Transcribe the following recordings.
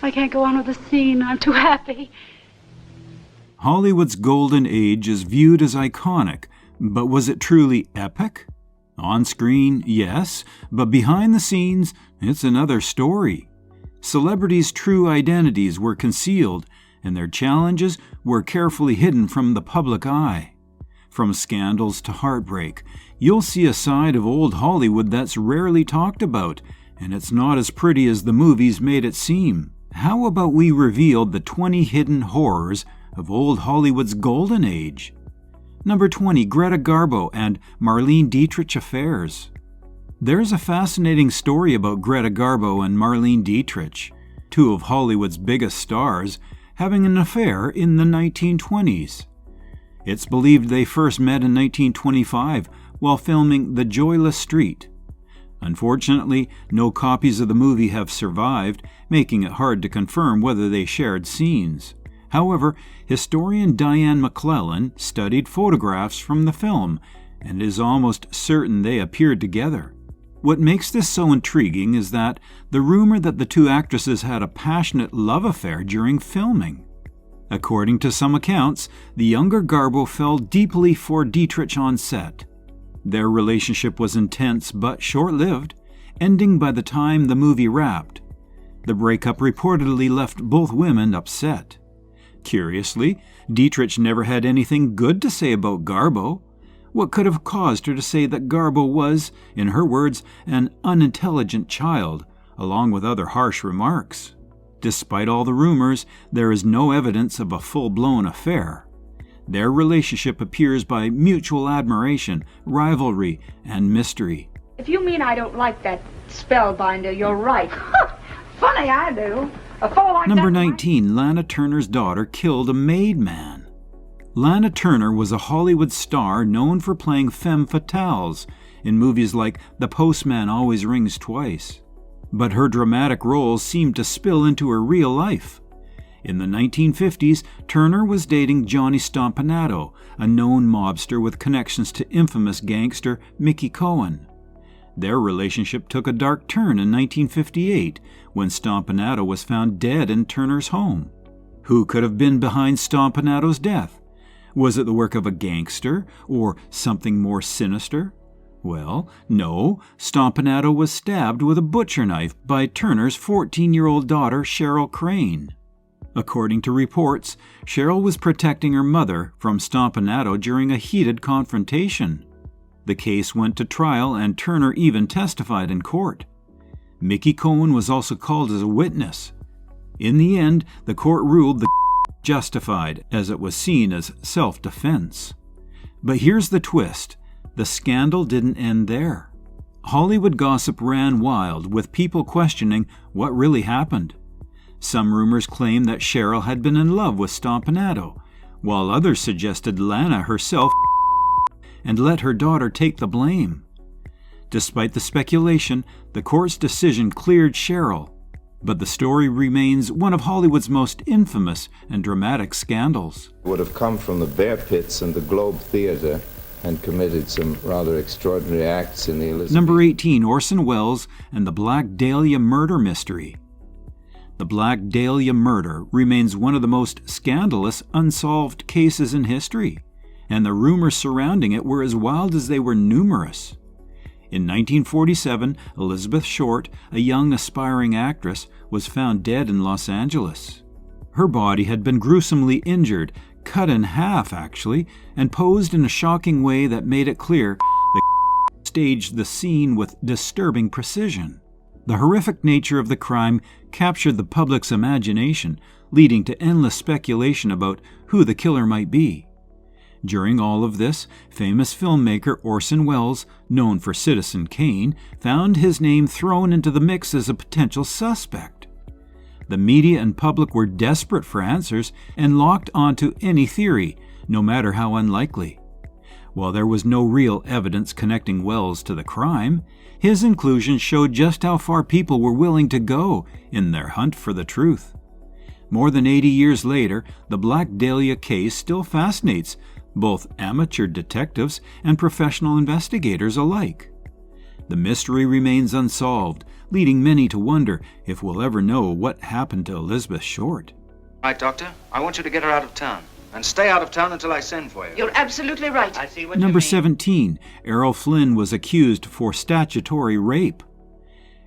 I can't go on with the scene. I'm too happy. Hollywood's golden age is viewed as iconic, but was it truly epic? On screen, yes, but behind the scenes, it's another story. Celebrities' true identities were concealed, and their challenges were carefully hidden from the public eye. From scandals to heartbreak, you'll see a side of old Hollywood that's rarely talked about, and it's not as pretty as the movies made it seem. How about we reveal the 20 hidden horrors of old Hollywood's golden age? Number 20, Greta Garbo and Marlene Dietrich affairs. There's a fascinating story about Greta Garbo and Marlene Dietrich, two of Hollywood's biggest stars, having an affair in the 1920s. It's believed they first met in 1925 while filming The Joyless Street. Unfortunately, no copies of the movie have survived, making it hard to confirm whether they shared scenes. However, historian Diane McClellan studied photographs from the film and is almost certain they appeared together. What makes this so intriguing is that the rumor that the two actresses had a passionate love affair during filming. According to some accounts, the younger Garbo fell deeply for Dietrich on set. Their relationship was intense but short-lived, ending by the time the movie wrapped. The breakup reportedly left both women upset. Curiously, Dietrich never had anything good to say about Garbo. What could have caused her to say that Garbo was, in her words, an unintelligent child, along with other harsh remarks? Despite all the rumors, there is no evidence of a full-blown affair. Their relationship appears by mutual admiration, rivalry, and mystery. If you mean I don't like that spellbinder, you're right. Funny, I do. A fool like Number that 19, Lana Turner's daughter killed a maid man. Lana Turner was a Hollywood star known for playing femme fatales in movies like The Postman Always Rings Twice. But her dramatic roles seemed to spill into her real life. In the 1950s, Turner was dating Johnny Stompanato, a known mobster with connections to infamous gangster Mickey Cohen. Their relationship took a dark turn in 1958 when Stompanato was found dead in Turner's home. Who could have been behind Stompanato's death? Was it the work of a gangster or something more sinister? Well, no, Stompanato was stabbed with a butcher knife by Turner's 14-year-old daughter, Cheryl Crane. According to reports, Cheryl was protecting her mother from Stompanato during a heated confrontation. The case went to trial and Turner even testified in court. Mickey Cohen was also called as a witness. In the end, the court ruled the justified, as it was seen as self-defense. But here's the twist. The scandal didn't end there. Hollywood gossip ran wild, with people questioning what really happened. Some rumors claimed that Cheryl had been in love with Stompanato, while others suggested Lana herself and let her daughter take the blame. Despite the speculation, the court's decision cleared Cheryl, but the story remains one of Hollywood's most infamous and dramatic scandals. Would have come from the Bear Pits and the Globe Theatre and committed some rather extraordinary acts in the Elizabeth. Number 18, Orson Welles and the Black Dahlia murder mystery. The Black Dahlia murder remains one of the most scandalous unsolved cases in history, and the rumors surrounding it were as wild as they were numerous. In 1947, Elizabeth Short, a young aspiring actress, was found dead in Los Angeles. Her body had been gruesomely injured, cut in half actually, and posed in a shocking way that made it clear the staged the scene with disturbing precision. The horrific nature of the crime captured the public's imagination, leading to endless speculation about who the killer might be. During all of this, famous filmmaker Orson Welles, known for Citizen Kane, found his name thrown into the mix as a potential suspect. The media and public were desperate for answers and locked onto any theory, no matter how unlikely. While there was no real evidence connecting Welles to the crime, his inclusion showed just how far people were willing to go in their hunt for the truth. More than 80 years later, the Black Dahlia case still fascinates both amateur detectives and professional investigators alike. The mystery remains unsolved, leading many to wonder if we'll ever know what happened to Elizabeth Short. Right, Doctor. I want you to get her out of town. And stay out of town until I send for you. You're absolutely right. I see what Number you mean. 17, Errol Flynn was accused for statutory rape.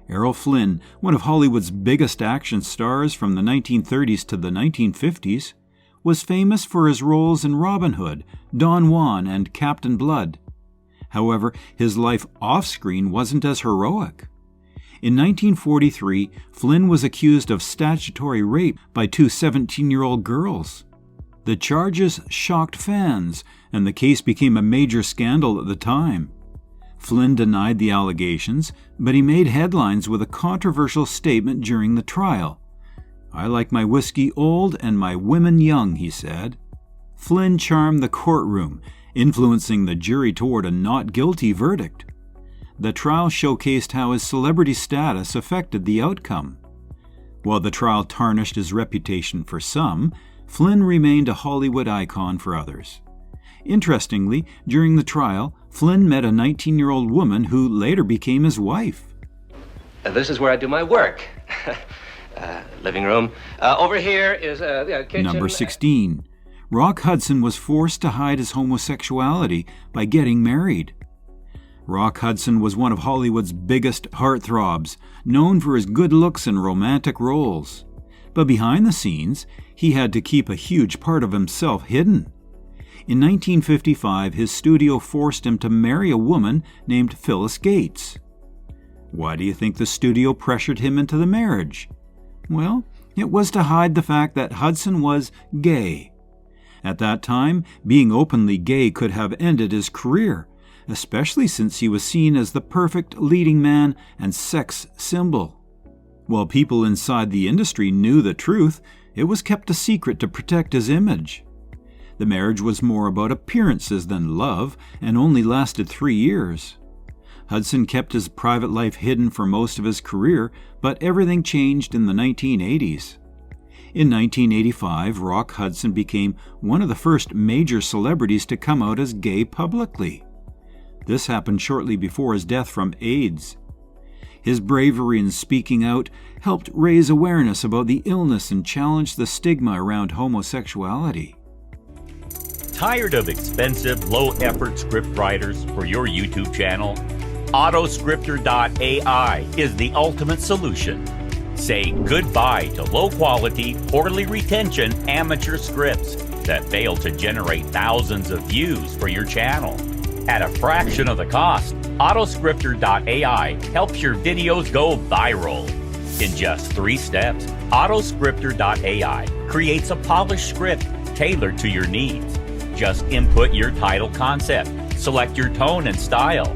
Errol Flynn, one of Hollywood's biggest action stars from the 1930s to the 1950s, was famous for his roles in Robin Hood, Don Juan, and Captain Blood. However, his life off-screen wasn't as heroic. In 1943, Flynn was accused of statutory rape by two 17-year-old girls. The charges shocked fans, and the case became a major scandal at the time. Flynn denied the allegations, but he made headlines with a controversial statement during the trial. "I like my whiskey old and my women young," he said. Flynn charmed the courtroom, influencing the jury toward a not guilty verdict. The trial showcased how his celebrity status affected the outcome. While the trial tarnished his reputation for some, Flynn remained a Hollywood icon for others. Interestingly, during the trial, Flynn met a 19-year-old woman who later became his wife. This is where I do my work. Living room. Over here is a kitchen. Number 16. Rock Hudson was forced to hide his homosexuality by getting married. Rock Hudson was one of Hollywood's biggest heartthrobs, known for his good looks and romantic roles. But behind the scenes, he had to keep a huge part of himself hidden. In 1955, his studio forced him to marry a woman named Phyllis Gates. Why do you think the studio pressured him into the marriage? Well, it was to hide the fact that Hudson was gay. At that time, being openly gay could have ended his career, especially since he was seen as the perfect leading man and sex symbol. While people inside the industry knew the truth, it was kept a secret to protect his image. The marriage was more about appearances than love and only lasted 3 years. Hudson kept his private life hidden for most of his career, but everything changed in the 1980s. In 1985, Rock Hudson became one of the first major celebrities to come out as gay publicly. This happened shortly before his death from AIDS. His bravery in speaking out helped raise awareness about the illness and challenge the stigma around homosexuality. Tired of expensive, low-effort script writers for your YouTube channel? Autoscripter.ai is the ultimate solution. Say goodbye to low-quality, poorly retention amateur scripts that fail to generate thousands of views for your channel. At a fraction of the cost, Autoscripter.ai helps your videos go viral. In just 3 steps, Autoscripter.ai creates a polished script tailored to your needs. Just input your title concept, select your tone and style.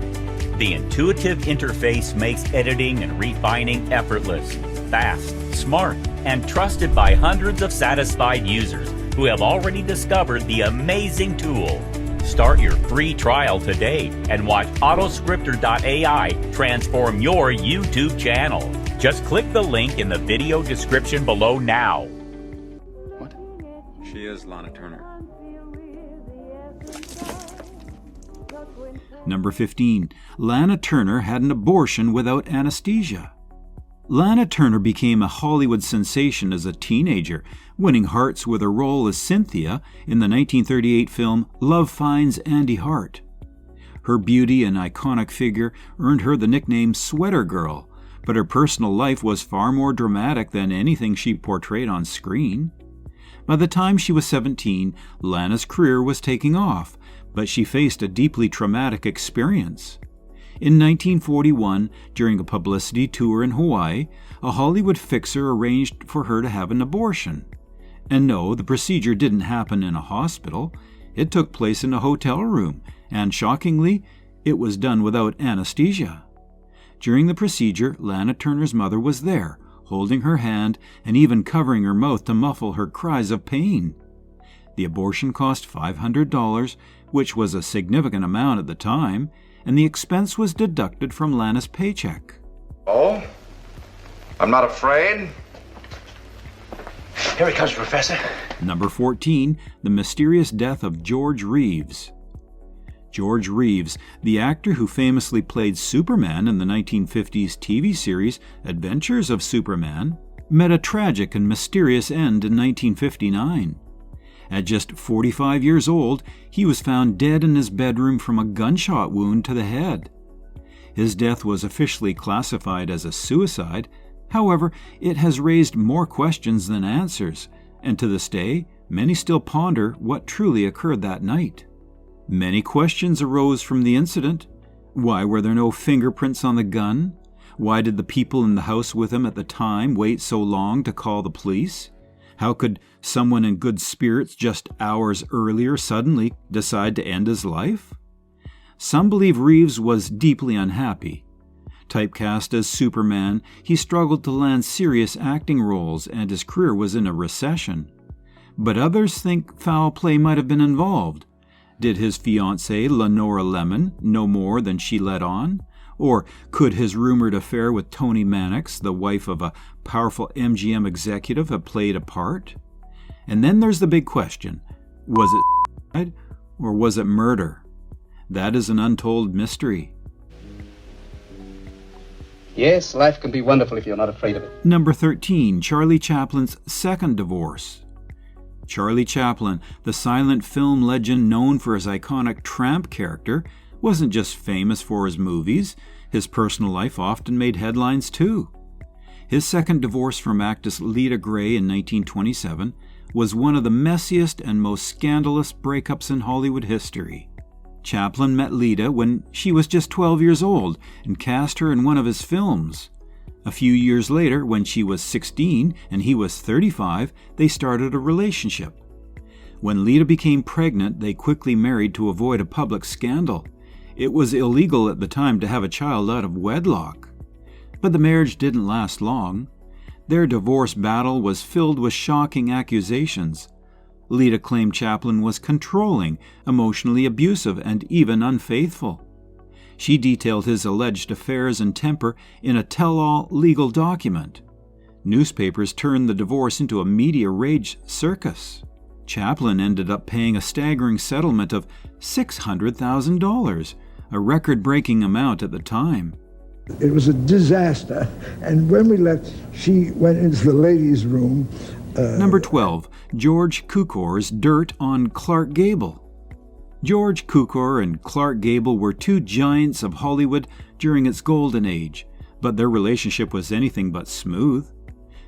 The intuitive interface makes editing and refining effortless, fast, smart, and trusted by hundreds of satisfied users who have already discovered the amazing tool. Start your free trial today and watch Autoscripter.ai transform your YouTube channel. Just click the link in the video description below now. What? She is Lana Turner. Number 15. Lana Turner had an abortion without anesthesia. Lana Turner became a Hollywood sensation as a teenager, winning hearts with her role as Cynthia in the 1938 film Love Finds Andy Hart. Her beauty and iconic figure earned her the nickname Sweater Girl, but her personal life was far more dramatic than anything she portrayed on screen. By the time she was 17, Lana's career was taking off, but she faced a deeply traumatic experience. In 1941, during a publicity tour in Hawaii, a Hollywood fixer arranged for her to have an abortion. And no, the procedure didn't happen in a hospital. It took place in a hotel room, and shockingly, it was done without anesthesia. During the procedure, Lana Turner's mother was there, holding her hand and even covering her mouth to muffle her cries of pain. The abortion cost $500, which was a significant amount at the time, and the expense was deducted from Lana's paycheck. Oh? I'm not afraid? Here he comes, Professor. Number 14. The mysterious death of George Reeves. George Reeves, the actor who famously played Superman in the 1950s TV series Adventures of Superman, met a tragic and mysterious end in 1959. At just 45 years old, he was found dead in his bedroom from a gunshot wound to the head. His death was officially classified as a suicide. However, it has raised more questions than answers, and to this day, many still ponder what truly occurred that night. Many questions arose from the incident. Why were there no fingerprints on the gun? Why did the people in the house with him at the time wait so long to call the police? How could someone in good spirits just hours earlier suddenly decide to end his life? Some believe Reeves was deeply unhappy. Typecast as Superman, he struggled to land serious acting roles and his career was in a recession. But others think foul play might have been involved. Did his fiancée, Lenora Lemon, know more than she let on? Or could his rumored affair with Toni Mannix, the wife of a powerful MGM executive, have played a part? And then there's the big question. Was it suicide or was it murder? That is an untold mystery. Yes, life can be wonderful if you're not afraid of it. Number 13, Charlie Chaplin's second divorce. Charlie Chaplin, the silent film legend known for his iconic tramp character, wasn't just famous for his movies. His personal life often made headlines too. His second divorce from actress Lita Grey in 1927 was one of the messiest and most scandalous breakups in Hollywood history. Chaplin met Lita when she was just 12 years old and cast her in one of his films. A few years later, when she was 16 and he was 35, they started a relationship. When Lita became pregnant, they quickly married to avoid a public scandal. It was illegal at the time to have a child out of wedlock. But the marriage didn't last long. Their divorce battle was filled with shocking accusations. Lita claimed Chaplin was controlling, emotionally abusive, and even unfaithful. She detailed his alleged affairs and temper in a tell-all legal document. Newspapers turned the divorce into a media rage circus. Chaplin ended up paying a staggering settlement of $600,000, a record-breaking amount at the time. It was a disaster, and when we left, she went into the ladies' room. Number 12, George Cukor's Dirt on Clark Gable. George Cukor and Clark Gable were two giants of Hollywood during its golden age, but their relationship was anything but smooth.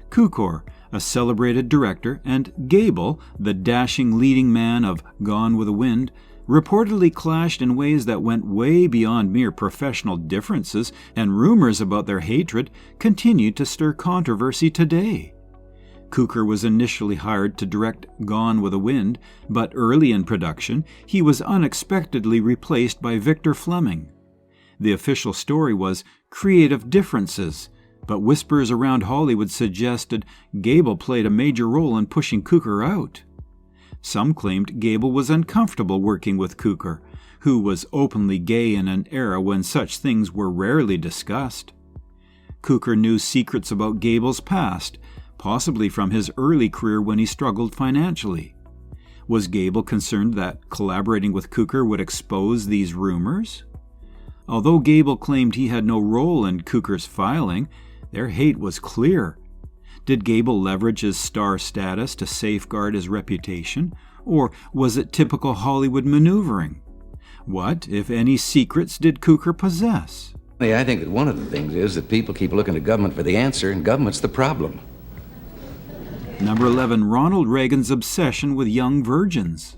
Cukor, a celebrated director, and Gable, the dashing leading man of Gone with the Wind, reportedly clashed in ways that went way beyond mere professional differences, and rumors about their hatred continued to stir controversy today. Cukor was initially hired to direct Gone with the Wind, but early in production, he was unexpectedly replaced by Victor Fleming. The official story was creative differences, but whispers around Hollywood suggested Gable played a major role in pushing Cukor out. Some claimed Gable was uncomfortable working with Cukor, who was openly gay in an era when such things were rarely discussed. Cukor knew secrets about Gable's past, possibly from his early career when he struggled financially. Was Gable concerned that collaborating with Cukor would expose these rumors? Although Gable claimed he had no role in Cukor's filing, their hate was clear. Did Gable leverage his star status to safeguard his reputation, or was it typical Hollywood maneuvering? What, if any, secrets did Cukor possess? I think that one of the things is that people keep looking to government for the answer, and government's the problem. Number 11, Ronald Reagan's obsession with young virgins.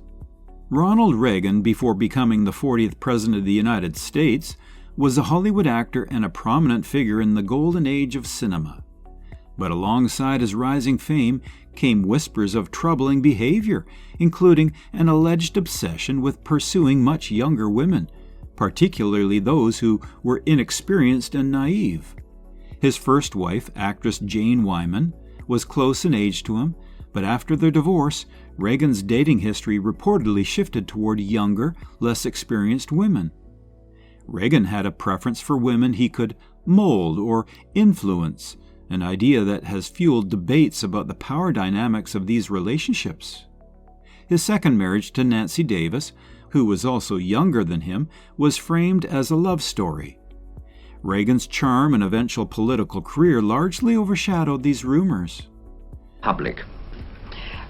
Ronald Reagan, before becoming the 40th President of the United States, was a Hollywood actor and a prominent figure in the golden age of cinema. But alongside his rising fame came whispers of troubling behavior, including an alleged obsession with pursuing much younger women, particularly those who were inexperienced and naive. His first wife, actress Jane Wyman, was close in age to him, but after their divorce, Reagan's dating history reportedly shifted toward younger, less experienced women. Reagan had a preference for women he could mold or influence, an idea that has fueled debates about the power dynamics of these relationships. His second marriage to Nancy Davis, who was also younger than him, was framed as a love story. Reagan's charm and eventual political career largely overshadowed these rumors. Public.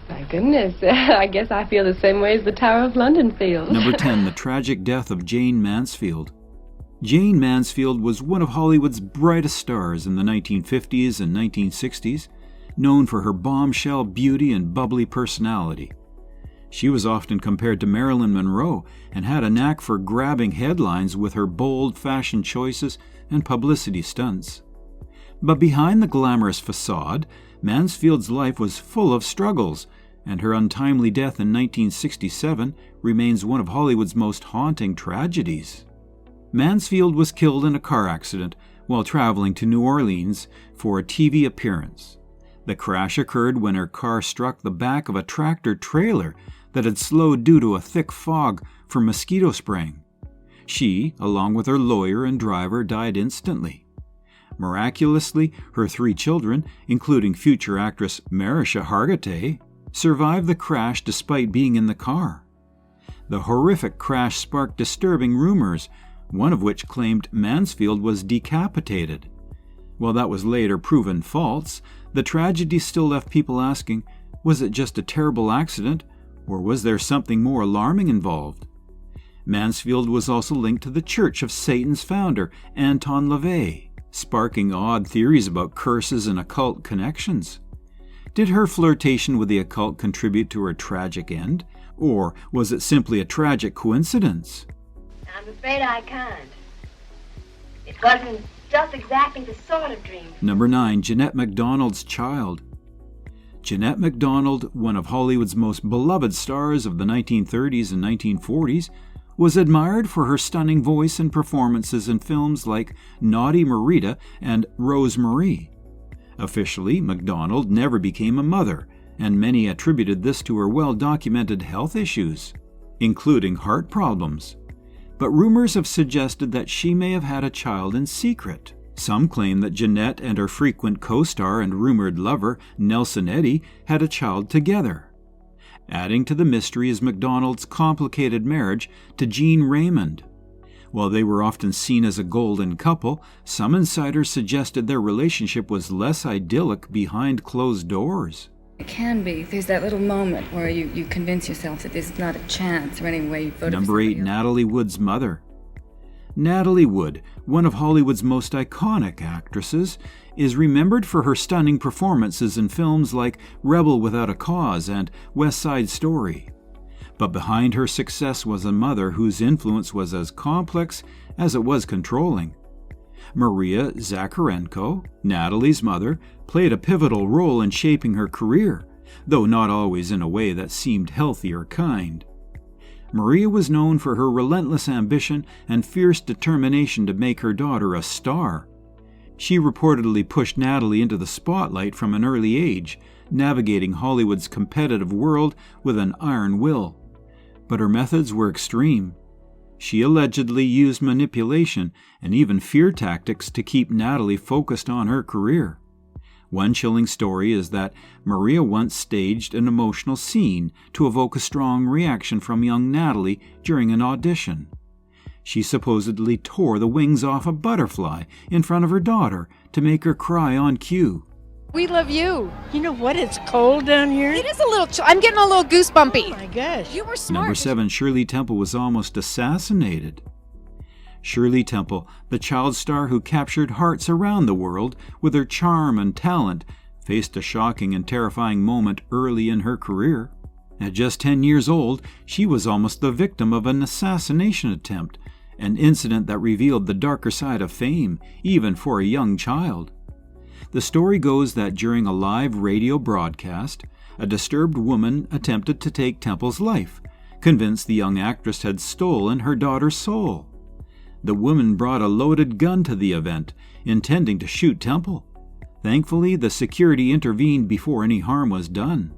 My goodness, I guess I feel the same way as the Tower of London feels. Number 10, the tragic death of Jane Mansfield. Jane Mansfield was one of Hollywood's brightest stars in the 1950s and 1960s, known for her bombshell beauty and bubbly personality. She was often compared to Marilyn Monroe and had a knack for grabbing headlines with her bold fashion choices and publicity stunts. But behind the glamorous facade, Mansfield's life was full of struggles, and her untimely death in 1967 remains one of Hollywood's most haunting tragedies. Mansfield was killed in a car accident while traveling to New Orleans for a TV appearance. The crash occurred when her car struck the back of a tractor-trailer that had slowed due to a thick fog from mosquito spraying. She, along with her lawyer and driver, died instantly. Miraculously, her 3 children, including future actress Merl Oberon, survived the crash despite being in the car. The horrific crash sparked disturbing rumors, one of which claimed Mansfield was decapitated. While that was later proven false, the tragedy still left people asking, was it just a terrible accident, or was there something more alarming involved? Mansfield was also linked to the Church of Satan's founder, Anton LaVey, sparking odd theories about curses and occult connections. Did her flirtation with the occult contribute to her tragic end, or was it simply a tragic coincidence? I'm afraid I can't. It wasn't just exactly the sort of dream. Number 9, Janette McDonald's child. Janette McDonald, one of Hollywood's most beloved stars of the 1930s and 1940s, was admired for her stunning voice and performances in films like Naughty Marita and Rose Marie. Officially, McDonald never became a mother, and many attributed this to her well-documented health issues, including heart problems. But rumors have suggested that she may have had a child in secret. Some claim that Janette and her frequent co-star and rumored lover, Nelson Eddy, had a child together. Adding to the mystery is McDonald's complicated marriage to Gene Raymond. While they were often seen as a golden couple, some insiders suggested their relationship was less idyllic behind closed doors. It can be. There's that little moment where you convince yourself that there's not a chance, or anyway you voted for Number 8, Natalie Woods' mother. Natalie Wood, one of Hollywood's most iconic actresses, is remembered for her stunning performances in films like Rebel Without a Cause and West Side Story. But behind her success was a mother whose influence was as complex as it was controlling. Maria Zakharenko, Natalie's mother, played a pivotal role in shaping her career, though not always in a way that seemed healthy or kind. Maria was known for her relentless ambition and fierce determination to make her daughter a star. She reportedly pushed Natalie into the spotlight from an early age, navigating Hollywood's competitive world with an iron will. But her methods were extreme. She allegedly used manipulation and even fear tactics to keep Natalie focused on her career. One chilling story is that Maria once staged an emotional scene to evoke a strong reaction from young Natalie during an audition. She supposedly tore the wings off a butterfly in front of her daughter to make her cry on cue. We love you. You know what? It's cold down here. It is a little I'm getting a little goosebumpy. Oh my gosh. You were smart. Number 7, Shirley Temple was almost assassinated. Shirley Temple, the child star who captured hearts around the world with her charm and talent, faced a shocking and terrifying moment early in her career. At just 10 years old, she was almost the victim of an assassination attempt, an incident that revealed the darker side of fame, even for a young child. The story goes that during a live radio broadcast, a disturbed woman attempted to take Temple's life, convinced the young actress had stolen her daughter's soul. The woman brought a loaded gun to the event, intending to shoot Temple. Thankfully, the security intervened before any harm was done.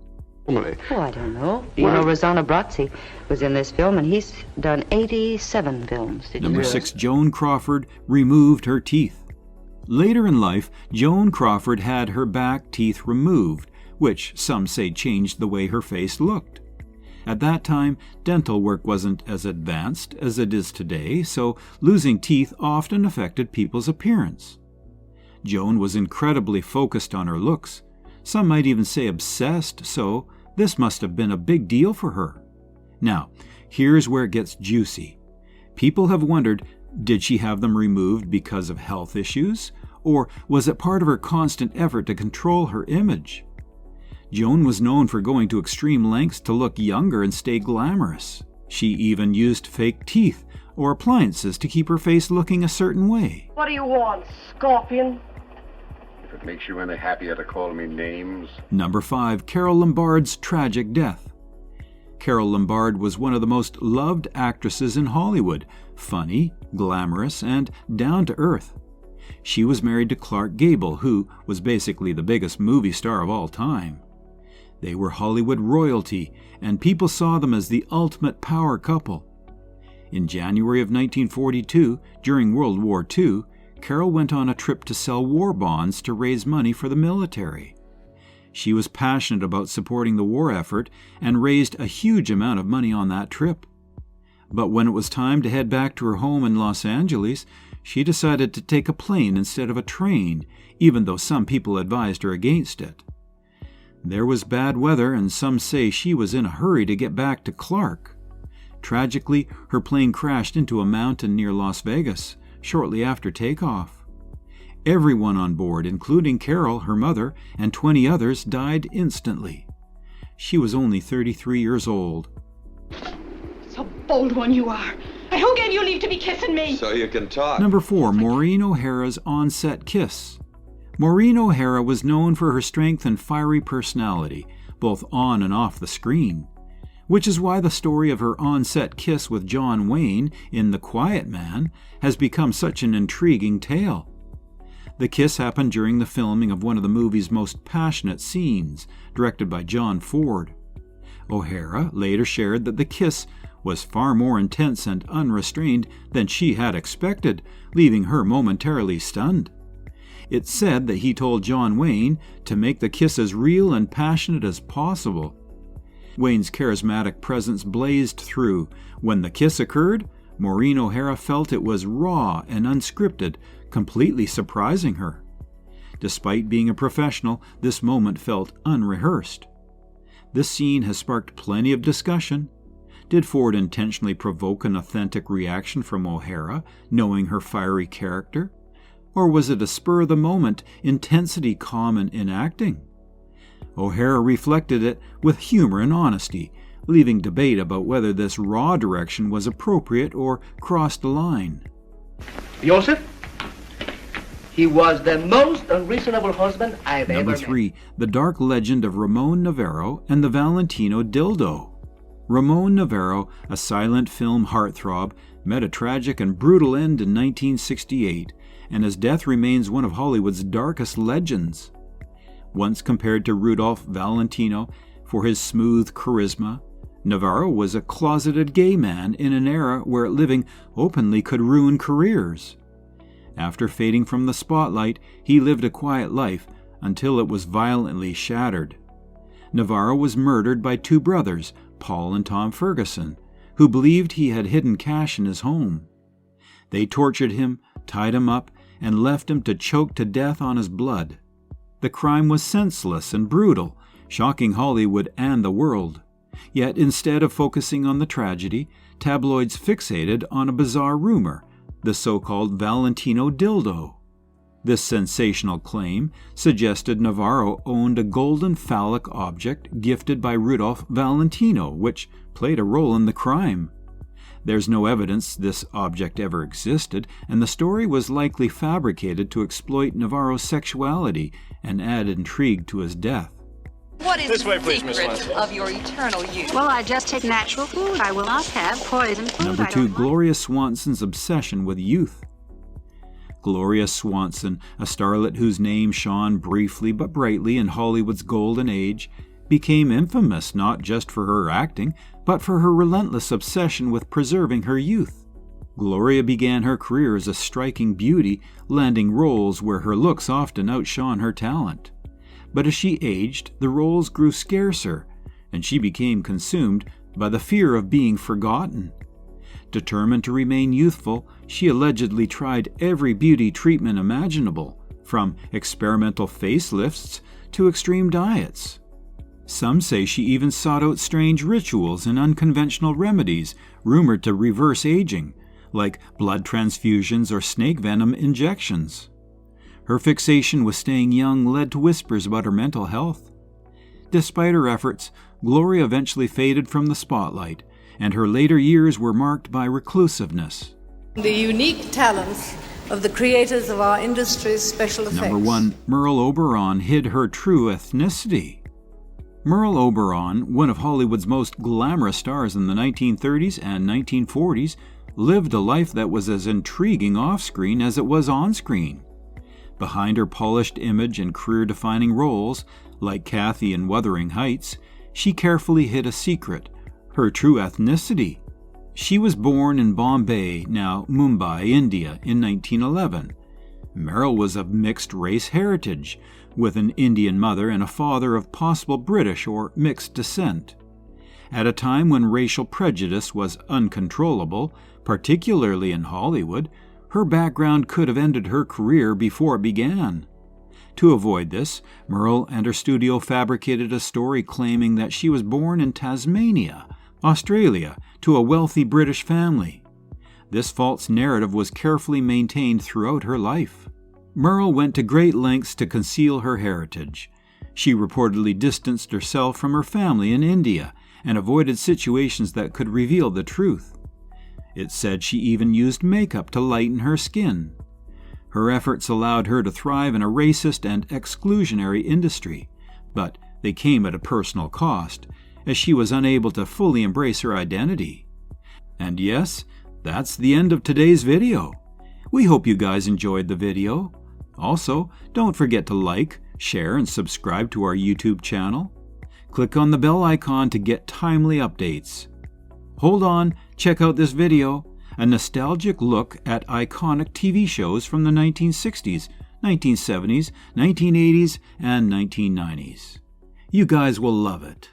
Oh, I don't know. You know, Rosanna Brazzi was in this film, and he's done 87 films. Number 6, Joan Crawford removed her teeth. Later in life, Joan Crawford had her back teeth removed, which some say changed the way her face looked. At that time, dental work wasn't as advanced as it is today, so losing teeth often affected people's appearance. Joan was incredibly focused on her looks. Some might even say obsessed, so this must have been a big deal for her. Now, here's where it gets juicy. People have wondered, did she have them removed because of health issues? Or was it part of her constant effort to control her image? Joan was known for going to extreme lengths to look younger and stay glamorous. She even used fake teeth or appliances to keep her face looking a certain way. What do you want, Scorpion? If it makes you any happier to call me names. Number 5, Carole Lombard's tragic death. Carole Lombard was one of the most loved actresses in Hollywood, funny, glamorous, and down-to-earth. She was married to Clark Gable, who was basically the biggest movie star of all time. They were Hollywood royalty, and people saw them as the ultimate power couple. In January of 1942, during World War II, Carole went on a trip to sell war bonds to raise money for the military. She was passionate about supporting the war effort and raised a huge amount of money on that trip. But when it was time to head back to her home in Los Angeles, she decided to take a plane instead of a train, even though some people advised her against it. There was bad weather, and some say she was in a hurry to get back to Clark. Tragically, her plane crashed into a mountain near Las Vegas shortly after takeoff. Everyone on board, including Carole, her mother, and 20 others, died instantly. She was only 33 years old. So bold one you are. And who gave you leave to be kissing me? So you can talk. Number 4, Maureen OHara's on-set kiss. Maureen OHara was known for her strength and fiery personality, both on and off the screen, which is why the story of her on-set kiss with John Wayne in The Quiet Man has become such an intriguing tale. The kiss happened during the filming of one of the movie's most passionate scenes, directed by John Ford. OHara later shared that the kiss was far more intense and unrestrained than she had expected, leaving her momentarily stunned. It's said that he told John Wayne to make the kiss as real and passionate as possible. Wayne's charismatic presence blazed through. When the kiss occurred, Maureen OHara felt it was raw and unscripted, completely surprising her. Despite being a professional, this moment felt unrehearsed. This scene has sparked plenty of discussion. Did Ford intentionally provoke an authentic reaction from OHara, knowing her fiery character? Or was it a spur-of-the-moment intensity common in acting? OHara reflected it with humor and honesty, leaving debate about whether this raw direction was appropriate or crossed a line. Joseph, he was the most unreasonable husband I've ever met. Number 3, The Dark Legend of Ramon Navarro and the Valentino Dildo. Ramon Navarro, a silent film heartthrob, met a tragic and brutal end in 1968, and his death remains one of Hollywood's darkest legends. Once compared to Rudolph Valentino for his smooth charisma, Navarro was a closeted gay man in an era where living openly could ruin careers. After fading from the spotlight, he lived a quiet life until it was violently shattered. Navarro was murdered by 2 brothers, Paul and Tom Ferguson, who believed he had hidden cash in his home. They tortured him, tied him up, and left him to choke to death on his blood. The crime was senseless and brutal, shocking Hollywood and the world. Yet instead of focusing on the tragedy, tabloids fixated on a bizarre rumor, the so-called Valentino Dildo. This sensational claim suggested Navarro owned a golden phallic object gifted by Rudolph Valentino, which played a role in the crime. There's no evidence this object ever existed, and the story was likely fabricated to exploit Navarro's sexuality and add intrigue to his death. What is the secret of your eternal youth? Well, I just take natural food. I will not have poison food. Number 2, Gloria Swanson's obsession with youth. Gloria Swanson, a starlet whose name shone briefly but brightly in Hollywood's golden age, became infamous not just for her acting, but for her relentless obsession with preserving her youth. Gloria began her career as a striking beauty, landing roles where her looks often outshone her talent. But as she aged, the roles grew scarcer, and she became consumed by the fear of being forgotten. Determined to remain youthful, she allegedly tried every beauty treatment imaginable, from experimental facelifts to extreme diets. Some say she even sought out strange rituals and unconventional remedies rumored to reverse aging, like blood transfusions or snake venom injections. Her fixation with staying young led to whispers about her mental health. Despite her efforts, glory eventually faded from the spotlight, and her later years were marked by reclusiveness. The unique talents of the creators of our industry's special effects. Number 1. Merl Oberon hid her true ethnicity. Merl Oberon, one of Hollywood's most glamorous stars in the 1930s and 1940s, lived a life that was as intriguing off-screen as it was on-screen. Behind her polished image and career-defining roles, like Kathy in Wuthering Heights, she carefully hid a secret, her true ethnicity. She was born in Bombay, now Mumbai, India, in 1911. Merl was of mixed race heritage, with an Indian mother and a father of possible British or mixed descent. At a time when racial prejudice was uncontrollable, particularly in Hollywood, her background could have ended her career before it began. To avoid this, Merl and her studio fabricated a story claiming that she was born in Tasmania, Australia, to a wealthy British family. This false narrative was carefully maintained throughout her life. Merl went to great lengths to conceal her heritage. She reportedly distanced herself from her family in India and avoided situations that could reveal the truth. It's said she even used makeup to lighten her skin. Her efforts allowed her to thrive in a racist and exclusionary industry, but they came at a personal cost, as she was unable to fully embrace her identity. And yes, that's the end of today's video. We hope you guys enjoyed the video. Also, don't forget to like, share, and subscribe to our YouTube channel. Click on the bell icon to get timely updates. Hold on, check out this video, a nostalgic look at iconic TV shows from the 1960s, 1970s, 1980s, and 1990s. You guys will love it.